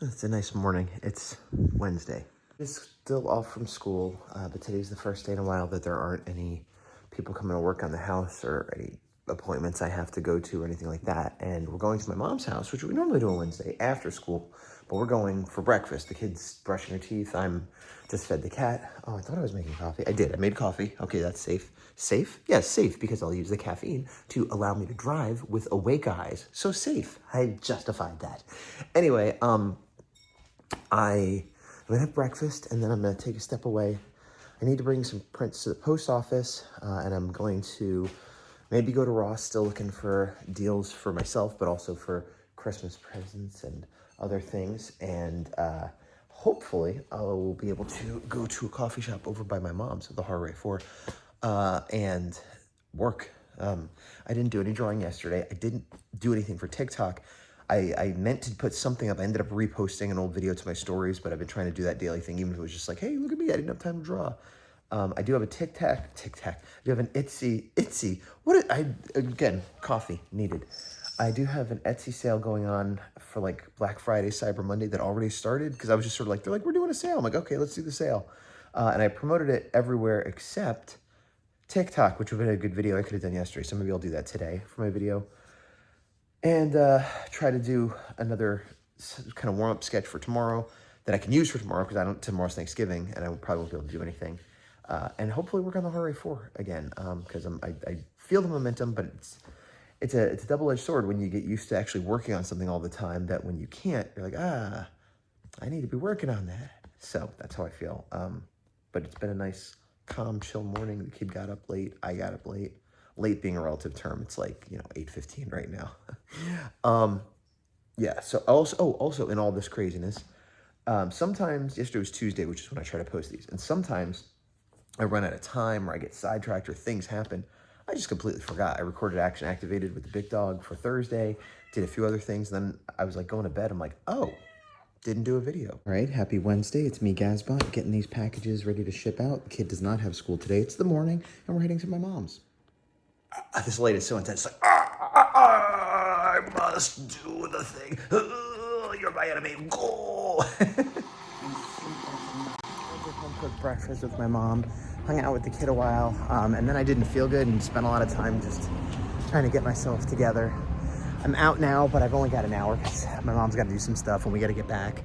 It's a nice morning. It's Wednesday. It's still off from school, but today's the first day in a while that there aren't any people coming to work on the house or any appointments I have to go to or anything like that. And we're going to my mom's house, which we normally do on Wednesday after school, but we're going for breakfast. The kid's brushing her teeth. I'm just fed the cat. Oh, I thought I was making coffee. I did. I made coffee. Okay, that's safe. Safe? Yes, safe, because I'll use the caffeine to allow me to drive with awake eyes. So safe. I justified that. Anyway, I'm gonna have breakfast and then I'm gonna take a step away. I need to bring some prints to the post office, and I'm going to maybe go to Ross, still looking for deals for myself, but also for Christmas presents and other things. And hopefully I will be able to go to a coffee shop over by my mom's at the Harway 4 and work. I didn't do any drawing yesterday. I didn't do anything for TikTok. I meant to put something up. I ended up reposting an old video to my stories, but I've been trying to do that daily thing, even if it was just like, hey, look at me, I didn't have time to draw. I do have a TikTok. I do have an Etsy. Again, coffee needed. I do have an Etsy sale going on for like Black Friday, Cyber Monday that already started, because I was just sort of like, they're like, we're doing a sale. I'm like, okay, let's do the sale. And I promoted it everywhere except TikTok, which would have been a good video I could have done yesterday. So maybe I'll do that today for my video. And try to do another kind of warm-up sketch for tomorrow that I can use for tomorrow, because tomorrow's Thanksgiving and I probably won't be able to do anything. And hopefully work on the Harway 4 again, because I feel the momentum, but it's a double-edged sword when you get used to actually working on something all the time, that when you can't, you're like, I need to be working on that. So that's how I feel. But it's been a nice, calm, chill morning. The kid got up late. I got up late. Late being a relative term. It's like, 8:15 right now. Yeah, so also in all this craziness, sometimes, yesterday was Tuesday, which is when I try to post these, and sometimes I run out of time or I get sidetracked or things happen. I just completely forgot. I recorded Action Activated with the big dog for Thursday, did a few other things, and then I was like going to bed. I'm like, oh, didn't do a video. All right, happy Wednesday. It's me, Gazbot, getting these packages ready to ship out. The kid does not have school today. It's the morning, and we're heading to my mom's. This light is so intense. It's like, I must do the thing. You're my enemy. Go. Home cooked breakfast with my mom, hung out with the kid a while, and then I didn't feel good and spent a lot of time just trying to get myself together. I'm out now, but I've only got an hour because my mom's got to do some stuff and we got to get back.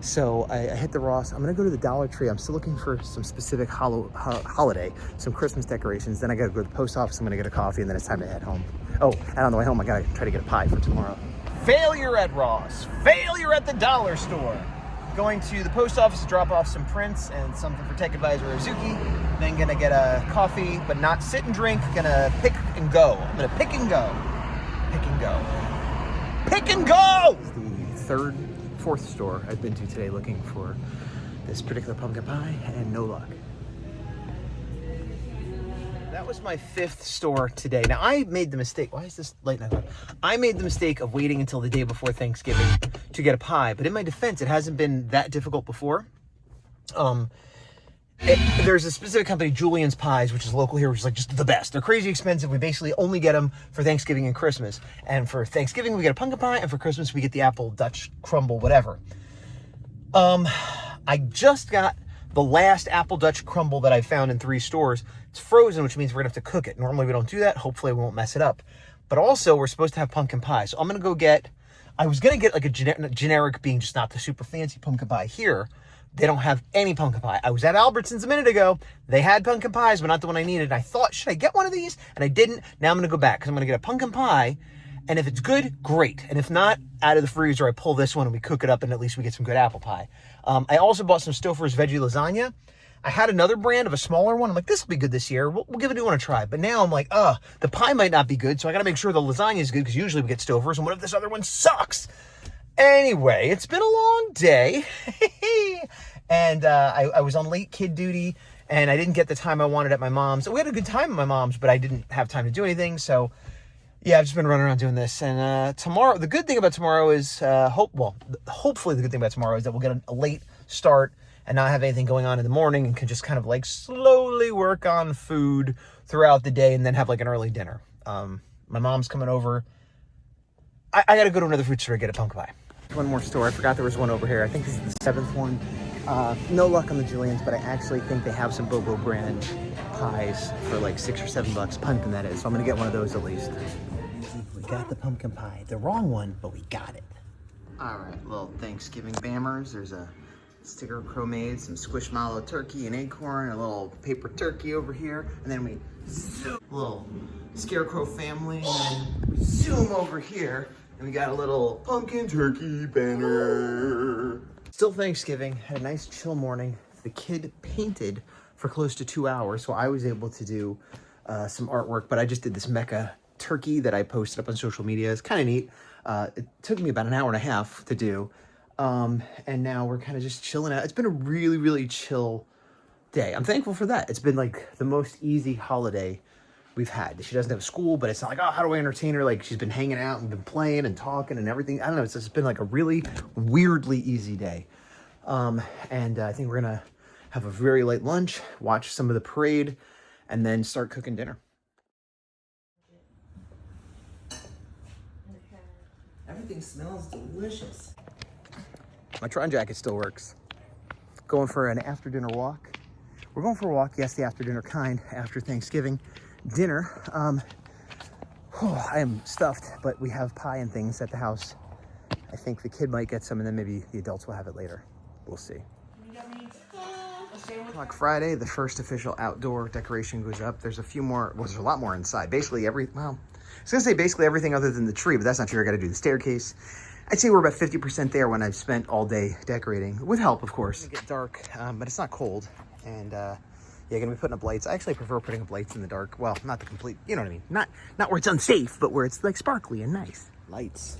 So I hit the Ross. I'm going to go to the Dollar Tree. I'm still looking for some specific holiday, some Christmas decorations. Then I got to go to the post office. I'm going to get a coffee, and then it's time to head home. Oh, and on the way home, I got to try to get a pie for tomorrow. Failure at Ross. Failure at the dollar store. Going to the post office to drop off some prints and something for Tech Advisor Azuki. Then going to get a coffee, but not sit and drink. Going to pick and go. I'm going to pick and go. Pick and go. Pick and go! It's the fourth store I've been to today looking for this particular pumpkin pie, and no luck. That was my fifth store today. Now, I made the mistake. Why is this late night? I made the mistake of waiting until the day before Thanksgiving to get a pie, but in my defense, it hasn't been that difficult before. There's a specific company, Julian's Pies, which is local here, which is like just the best. They're crazy expensive. We basically only get them for Thanksgiving and Christmas. And for Thanksgiving, we get a pumpkin pie, and for Christmas, we get the apple Dutch crumble, whatever. I just got the last apple Dutch crumble that I found in 3 stores. It's frozen, which means we're gonna have to cook it. Normally we don't do that. Hopefully we won't mess it up. But also we're supposed to have pumpkin pie. So I'm gonna go I was gonna get like a generic, being just not the super fancy pumpkin pie here. They don't have any pumpkin pie. I was at Albertsons a minute ago. They had pumpkin pies, but not the one I needed. And I thought, should I get one of these? And I didn't. Now I'm going to go back because I'm going to get a pumpkin pie. And if it's good, great. And if not, out of the freezer, I pull this one and we cook it up, and at least we get some good apple pie. I also bought some Stouffer's veggie lasagna. I had another brand of a smaller one. I'm like, this will be good this year. We'll give a new one a try. But now I'm like, the pie might not be good. So I got to make sure the lasagna is good, because usually we get Stouffer's. And what if this other one sucks? Anyway, it's been a long day. And I was on late kid duty, and I didn't get the time I wanted at my mom's. We had a good time at my mom's, but I didn't have time to do anything. So, yeah, I've just been running around doing this. And tomorrow, the good thing about tomorrow is, hopefully the good thing about tomorrow is that we'll get a late start and not have anything going on in the morning, and can just kind of like slowly work on food throughout the day, and then have like an early dinner. My mom's coming over. I got to go to another food store to get a pumpkin pie. One more store. I forgot there was one over here. I think this is the 7th one. No luck on the Julians, but I actually think they have some Bobo brand pies for like $6 or $7. Pumpkin, that is. So I'm gonna get one of those at least. We got the pumpkin pie. The wrong one, but we got it. All right, little Thanksgiving bammers. There's a sticker cromade, some squishmallow turkey and acorn, a little paper turkey over here, and then we zoom, little scarecrow family, and then we zoom over here, and we got a little pumpkin turkey banner. Still Thanksgiving, had a nice chill morning. The kid painted for close to 2 hours, so I was able to do some artwork, but I just did this mecha turkey that I posted up on social media. It's kind of neat. It took me about an hour and a half to do. And now we're kind of just chilling out. It's been a really, really chill day. I'm thankful for that. It's been like the most easy holiday we've had. She doesn't have school, but it's not like, oh, how do I entertain her? Like, she's been hanging out and been playing and talking and everything. I don't know. It's just been like a really weirdly easy day. And I think we're going to have a very late lunch, watch some of the parade, and then start cooking dinner. Everything smells delicious. My Tron jacket still works. Going for an after dinner walk. We're going for a walk, yes, the after dinner kind, after Thanksgiving dinner. I am stuffed, but we have pie and things at the house. I think the kid might get some, and then maybe the adults will have it later. We'll see. Like Friday, the first official outdoor decoration goes up. There's a few more, well, there's a lot more inside. Basically I was gonna say basically everything other than the tree, but that's not true. I gotta do the staircase. I'd say we're about 50% there when I've spent all day decorating, with help, of course. It's gonna get dark, but it's not cold, and yeah, gonna be putting up lights. I actually prefer putting up lights in the dark. Well, not the complete, you know what I mean? Not where it's unsafe, but where it's like sparkly and nice. Lights.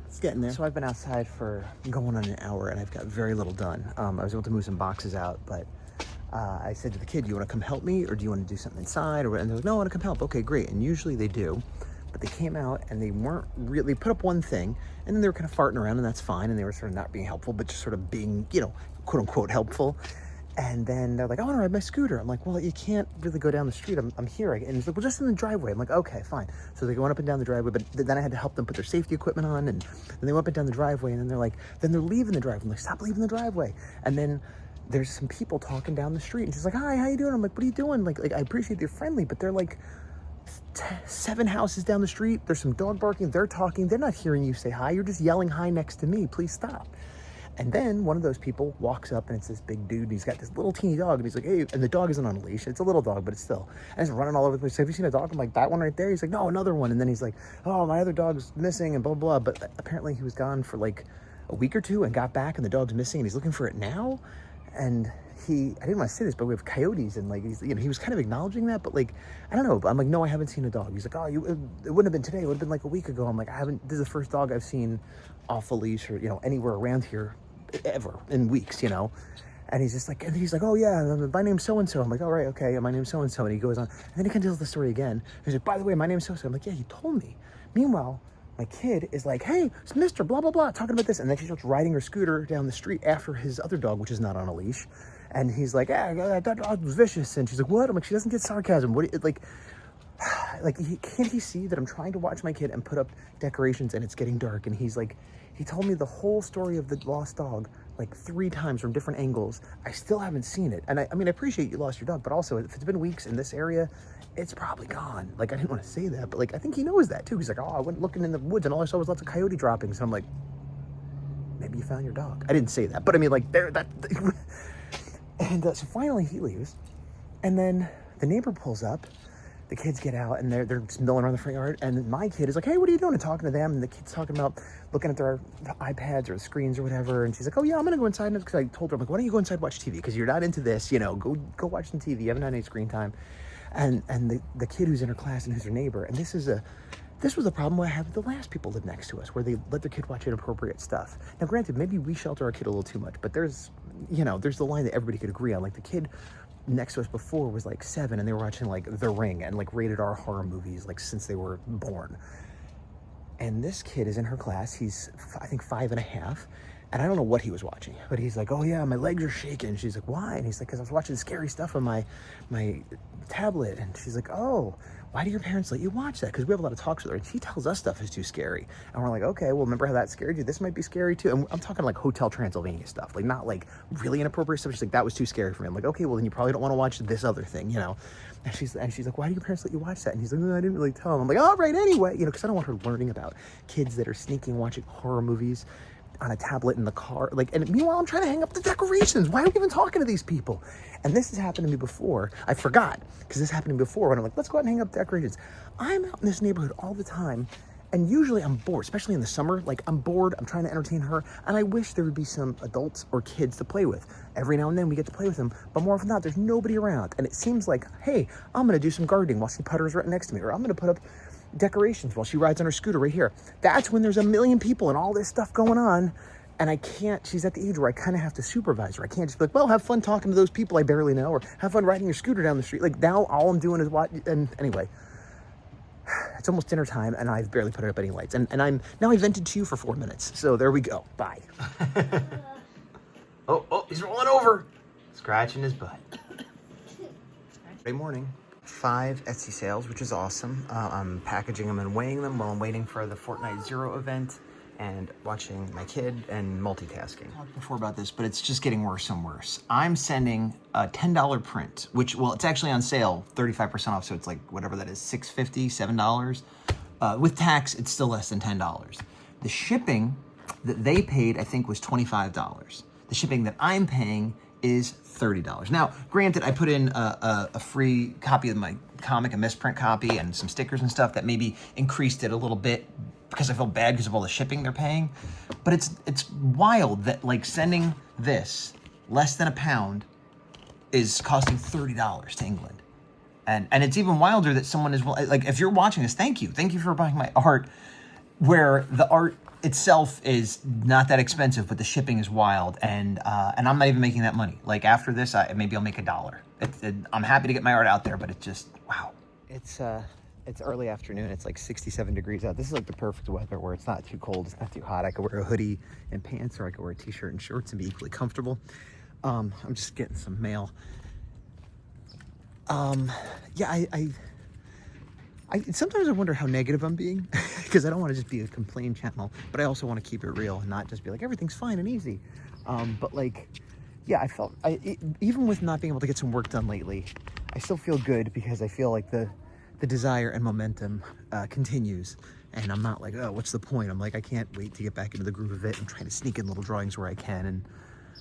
It's getting there. So I've been outside for going on an hour, and I've got very little done. I was able to move some boxes out, but I said to the kid, do you want to come help me, or do you want to do something inside? And they're like, no, I want to come help. Okay, great. And usually they do. But they came out and they weren't really, put up one thing, and then they were kind of farting around, and that's fine. And they were sort of not being helpful, but just sort of being, you know, quote unquote helpful. And then they're like, I want to ride my scooter. I'm like, well, you can't really go down the street. I'm here. And he's like, well, just in the driveway. I'm like, okay, fine. So they're going up and down the driveway, but then I had to help them put their safety equipment on. And then they went up and down the driveway, and then they're like, then they're leaving the driveway. I'm like, stop leaving the driveway. And then there's some people talking down the street, and she's like, hi, how you doing? I'm like, what are you doing? Like I appreciate they're friendly, but they're like 7 houses down the street. There's some dog barking. They're talking. They're not hearing you say hi. You're just yelling hi next to me. Please stop. And then one of those people walks up, and it's this big dude, and he's got this little teeny dog, and he's like, hey, and the dog isn't on a leash. It's a little dog, but it's still, and it's running all over the place. So have you seen a dog? I'm like, that one right there? He's like, no, another one. And then he's like, oh, my other dog's missing, and blah, blah, blah. But apparently he was gone for like a week or two and got back, and the dog's missing, and he's looking for it now. And I didn't want to say this, but we have coyotes, and like, he was kind of acknowledging that, but like, I don't know. But I'm like, no, I haven't seen a dog. He's like, oh, it wouldn't have been today. It would have been like a week ago. I'm like, this is the first dog I've seen off a leash or, anywhere around here ever in weeks, And he's just like, oh yeah, my name's so-and-so. I'm like, all right, okay, my name's so-and-so. And he goes on, and then he kind of tells the story again. He's like, by the way, my name's so-and-so. I'm like, yeah, you told me. Meanwhile, my kid is like, hey, it's Mr. blah, blah, blah, talking about this. And then she starts riding her scooter down the street after his other dog, which is not on a leash. And he's like, that dog was vicious. And she's like, what? I'm like, she doesn't get sarcasm. Can't he see that I'm trying to watch my kid and put up decorations, and it's getting dark? And he's like, he told me the whole story of the lost dog like 3 times from different angles. I still haven't seen it. And I mean, I appreciate you lost your dog, but also if it's been weeks in this area, it's probably gone. Like, I didn't want to say that, but like, I think he knows that too. He's like, oh, I went looking in the woods and all I saw was lots of coyote droppings. And I'm like, maybe you found your dog. I didn't say that, but I mean, like, and so finally he leaves, and then the neighbor pulls up. The kids get out, and they're just milling around the front yard, and my kid is like, hey, what are you doing? And talking to them, and the kid's talking about looking at their iPads or the screens or whatever, and she's like, oh yeah, I'm gonna go inside, because I told her, I'm like, why don't you go inside and watch TV, because you're not into this, go watch some TV, you haven't had any screen time. And the kid who's in her class and who's her neighbor, and this was the problem I had with the last people live next to us, where they let their kid watch inappropriate stuff. Now granted, maybe we shelter our kid a little too much, but there's the line that everybody could agree on. Like, the kid next to us before was like 7, and they were watching like The Ring and like rated R horror movies like since they were born. And this kid is in her class. He's I think 5.5, and I don't know what he was watching, but he's like, oh yeah, my legs are shaking. She's like, why? And he's like, because I was watching scary stuff on my tablet. And she's like, oh, why do your parents let you watch that? Because we have a lot of talks with her, and she tells us stuff is too scary. And we're like, okay, well, remember how that scared you? This might be scary too. And I'm talking like Hotel Transylvania stuff, like not like really inappropriate stuff. She's like, that was too scary for me. I'm like, okay, well, then you probably don't want to watch this other thing, you know? And she's like, why do your parents let you watch that? And he's like, I didn't really tell them. I'm like, all right, anyway, you know, because I don't want her learning about kids that are sneaking, watching horror movies on a tablet in the car. Like, and meanwhile, I'm trying to hang up the decorations. Why are we even talking to these people? And this has happened to me before. I forgot, because this happened to me before when I'm like, let's go out and hang up decorations. I'm out in this neighborhood all the time, and usually I'm bored, especially in the summer. Like, I'm bored, I'm trying to entertain her, and I wish there would be some adults or kids to play with. Every now and then we get to play with them, but more often than not, there's nobody around. And it seems like, hey, I'm gonna do some gardening while she putters right next to me, or I'm gonna put up decorations while she rides on her scooter right here. That's when there's a million people and all this stuff going on, and I can't, she's at the age where I kind of have to supervise her. I can't just be like, well, have fun talking to those people I barely know, or have fun riding your scooter down the street. Like, now all I'm doing is watch. And anyway, it's almost dinner time, and I've barely put up any lights, and now I vented to you for 4 minutes, so there we go. Bye. oh, he's rolling over, scratching his butt. Good morning. 5 Etsy sales, which is awesome. I'm packaging them and weighing them while I'm waiting for the Fortnite Zero event and watching my kid and multitasking. I talked before about this, but it's just getting worse and worse. I'm sending a $10 print, which, well, it's actually on sale, 35% off, so it's like whatever that is, $6.50, $7. With tax, it's still less than $10. The shipping that they paid, I think, was $25. The shipping that I'm paying is $30. Now, granted, I put in a free copy of my comic, a misprint copy, and some stickers and stuff that maybe increased it a little bit because I feel bad because of all the shipping they're paying. But it's wild that, like, sending this less than £1 is costing $30 to England. And it's even wilder that someone is, like, if you're watching this, thank you for buying my art, where the art itself is not that expensive, but the shipping is wild, and I'm not even making that money. Like, after this, maybe I'll make $1. I'm happy to get my art out there, but it's just, wow. It's early afternoon. It's like 67 degrees out. This is like the perfect weather where it's not too cold, it's not too hot. I could wear a hoodie and pants, or I could wear a t-shirt and shorts and be equally comfortable. I'm just getting some mail. Yeah, I sometimes I wonder how negative I'm being because I don't want to just be a complain channel, but I also want to keep it real and not just be like, everything's fine and easy. But like, yeah, even with not being able to get some work done lately, I still feel good because I feel like the desire and momentum continues, and I'm not like, oh, what's the point? I'm like, I can't wait to get back into the groove of it. I'm trying to sneak in little drawings where I can, and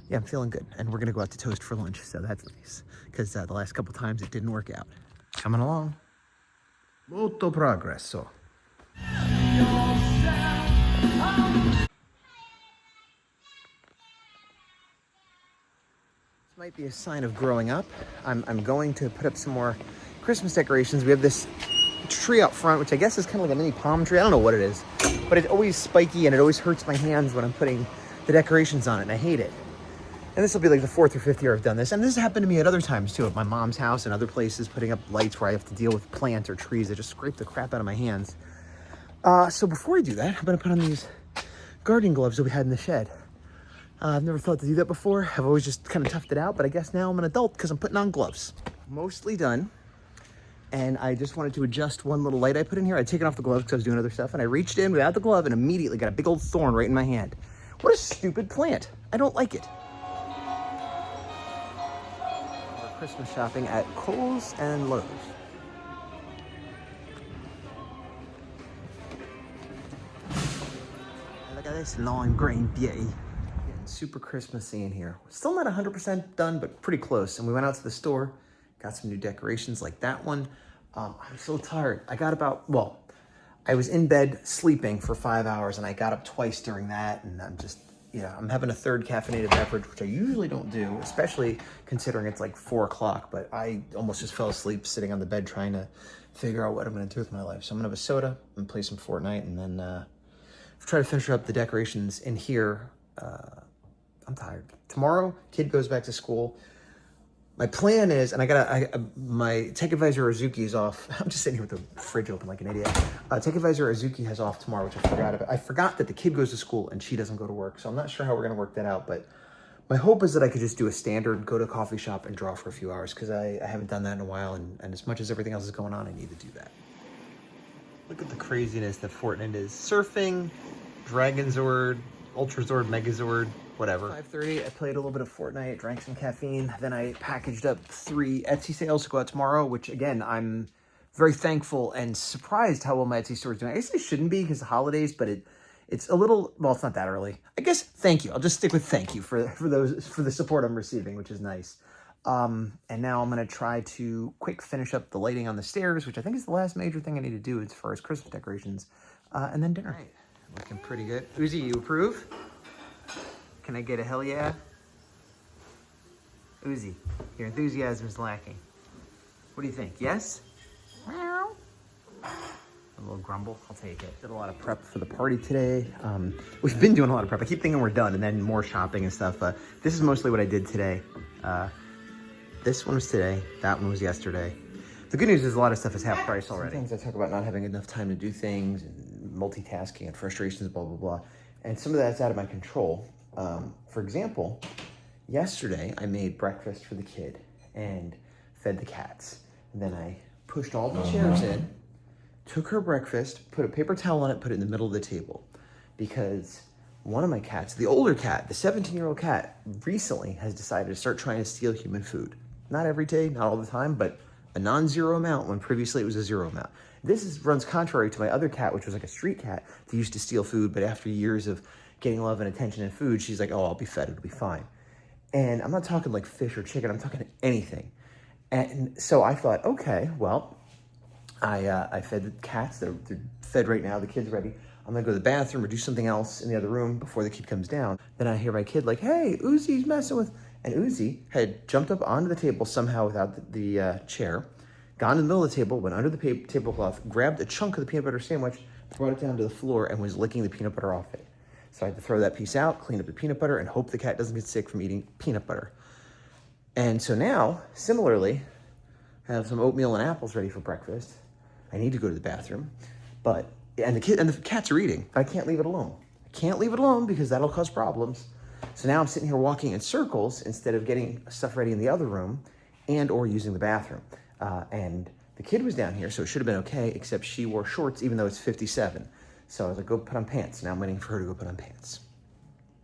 yeah, I'm feeling good. And we're gonna go out to Toast for lunch, so that's nice because the last couple times it didn't work out. Coming along. Molto progresso. This might be a sign of growing up. I'm going to put up some more Christmas decorations. We have this tree up front, which I guess is kind of like a mini palm tree. I don't know what it is, but it's always spiky and it always hurts my hands when I'm putting the decorations on it, and I hate it. And this will be like the 4th or 5th year I've done this. And this has happened to me at other times too, at my mom's house and other places, putting up lights where I have to deal with plants or trees that just scrape the crap out of my hands. So before I do that, I'm gonna put on these gardening gloves that we had in the shed. I've never thought to do that before. I've always just kind of toughed it out, but I guess now I'm an adult because I'm putting on gloves. Mostly done. And I just wanted to adjust one little light I put in here. I'd taken off the gloves because I was doing other stuff, and I reached in without the glove and immediately got a big old thorn right in my hand. What a stupid plant. I don't like it. Christmas shopping at Kohl's and Lowe's. Look at this lime green beauty. Getting super Christmassy in here. Still not 100% done, but pretty close. And we went out to the store, got some new decorations like that one. I'm so tired. I was in bed sleeping for 5 hours, and I got up twice during that, and I'm having a third caffeinated beverage, which I usually don't do, especially considering it's like 4 o'clock, but I almost just fell asleep sitting on the bed trying to figure out what I'm gonna do with my life. So I'm gonna have a soda and play some Fortnite, and then try to finish up the decorations in here. I'm tired. Tomorrow, kid goes back to school. My plan is, and my tech advisor Azuki is off. I'm just sitting here with the fridge open like an idiot. Tech advisor Azuki has off tomorrow, which I forgot about. I forgot that the kid goes to school and she doesn't go to work. So I'm not sure how we're gonna work that out, but my hope is that I could just do a standard, go to a coffee shop and draw for a few hours, because I haven't done that in a while. And as much as everything else is going on, I need to do that. Look at the craziness that Fortnite is. Surfing, Dragon Zord, Ultra Zord, Megazord, whatever. 5:30, I played a little bit of Fortnite, drank some caffeine, then I packaged up 3 Etsy sales to go out tomorrow, which again, I'm very thankful and surprised how well my Etsy store is doing. I guess it shouldn't be because of holidays, but it's a little, well, it's not that early. I guess thank you. I'll just stick with thank you for the support I'm receiving, which is nice. And now I'm going to try to quick finish up the lighting on the stairs, which I think is the last major thing I need to do as far as Christmas decorations, and then dinner. Right. Looking pretty good. Uzi, you approve? Can I get a hell yeah? Uzi, your enthusiasm is lacking. What do you think? Yes? A little grumble. I'll take it. Did a lot of prep for the party today. We've been doing a lot of prep. I keep thinking we're done and then more shopping and stuff. This is mostly what I did today. This one was today. That one was yesterday. The good news is a lot of stuff is half price already. Sometimes I talk about not having enough time to do things and multitasking and frustrations, blah, blah, blah. And some of that's out of my control. For example, yesterday I made breakfast for the kid and fed the cats. And then I pushed all the chairs in, took her breakfast, put a paper towel on it, put it in the middle of the table. Because one of my cats, the older cat, the 17-year-old cat, recently has decided to start trying to steal human food. Not every day, not all the time, but a non-zero amount when previously it was a 0 amount. Runs contrary to my other cat, which was like a street cat that used to steal food, but after years of getting love and attention and food, she's like, oh, I'll be fed, it'll be fine. And I'm not talking like fish or chicken, I'm talking anything. And so I thought, okay, well, I fed the cats, they're fed right now, the kid's ready. I'm gonna go to the bathroom or do something else in the other room before the kid comes down. Then I hear my kid like, hey, Uzi's messing with, and Uzi had jumped up onto the table somehow without the chair, gone in the middle of the table, went under the tablecloth, grabbed a chunk of the peanut butter sandwich, brought it down to the floor, and was licking the peanut butter off it. So I had to throw that piece out, clean up the peanut butter, and hope the cat doesn't get sick from eating peanut butter. And so now, similarly, I have some oatmeal and apples ready for breakfast. I need to go to the bathroom, and the cats are eating. I can't leave it alone. I can't leave it alone because that'll cause problems. So now I'm sitting here walking in circles instead of getting stuff ready in the other room and or using the bathroom. And the kid was down here, so it should have been okay, except she wore shorts even though it's 57. So I was like, go put on pants. Now I'm waiting for her to go put on pants.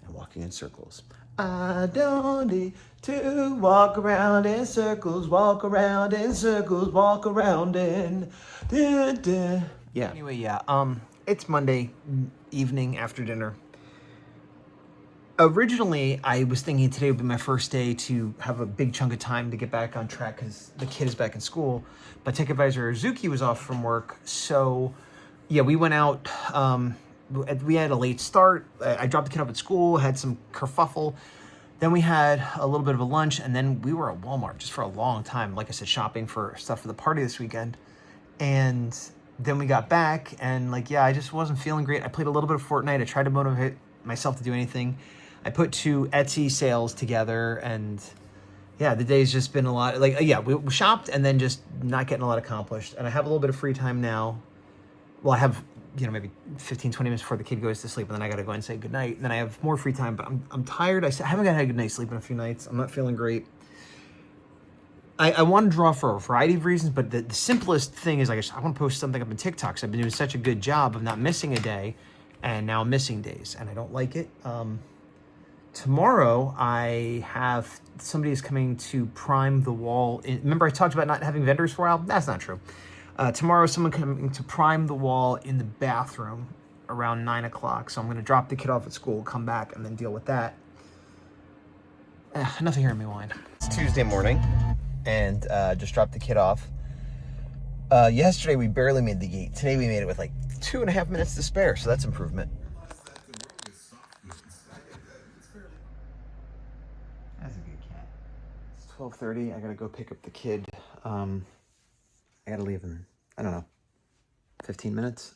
I'm walking in circles. I don't need to walk around in circles, walk around in circles, walk around in. Yeah. Anyway, yeah. It's Monday evening after dinner. Originally, I was thinking today would be my first day to have a big chunk of time to get back on track because the kid is back in school. But tech advisor Zuki was off from work, so yeah, we went out. We had a late start. I dropped the kid off at school, had some kerfuffle. Then we had a little bit of a lunch, and then we were at Walmart just for a long time. Like I said, shopping for stuff for the party this weekend. And then we got back, and I just wasn't feeling great. I played a little bit of Fortnite. I tried to motivate myself to do anything. I put 2 Etsy sales together, and yeah, the day's just been a lot. We shopped and then just not getting a lot accomplished. And I have a little bit of free time now. Well, I have, maybe 15, 20 minutes before the kid goes to sleep, and then I got to go and say goodnight. And then I have more free time, but I'm tired. I haven't had a good night's sleep in a few nights. I'm not feeling great. I want to draw for a variety of reasons, but the simplest thing is I want to post something up on TikTok. So I've been doing such a good job of not missing a day, and now I'm missing days, and I don't like it. Tomorrow, I have somebody is coming to prime the wall. Remember I talked about not having vendors for a while? That's not true. Tomorrow, someone coming to prime the wall in the bathroom around 9 o'clock. So I'm going to drop the kid off at school, come back, and then deal with that. Enough of hearing me whine. It's Tuesday morning, and just dropped the kid off. Yesterday, we barely made the gate. Today, we made it with 2.5 minutes to spare, so that's improvement. That's a good cat. It's 12:30. I got to go pick up the kid. I got to leave in, 15 minutes.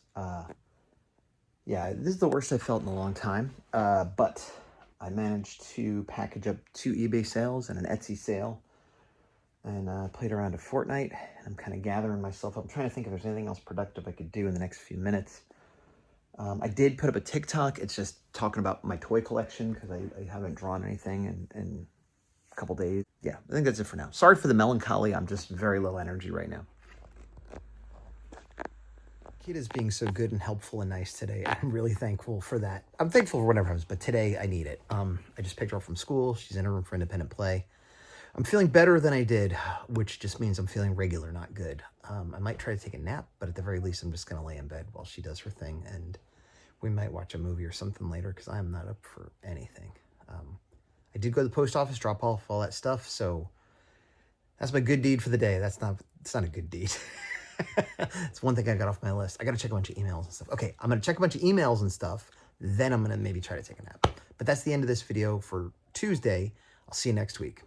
Yeah, this is the worst I've felt in a long time. But I managed to package up 2 eBay sales and an Etsy sale. And played around a Fortnite. I'm kind of gathering myself up. I'm trying to think if there's anything else productive I could do in the next few minutes. I did put up a TikTok. It's just talking about my toy collection because I haven't drawn anything in a couple days. Yeah, I think that's it for now. Sorry for the melancholy. I'm just very low energy right now. Kid is being so good and helpful and nice today. I'm really thankful for that. I'm thankful for whatever happens, but today I need it. I just picked her up from school. She's in her room for independent play. I'm feeling better than I did, which just means I'm feeling regular, not good. I might try to take a nap, but at the very least, I'm just going to lay in bed while she does her thing, and we might watch a movie or something later because I'm not up for anything. I did go to the post office, drop off all that stuff, so that's my good deed for the day. It's not a good deed. It's one thing I got off my list. I got to check a bunch of emails and stuff. Okay, I'm going to check a bunch of emails and stuff. Then I'm going to maybe try to take a nap. But that's the end of this video for Tuesday. I'll see you next week.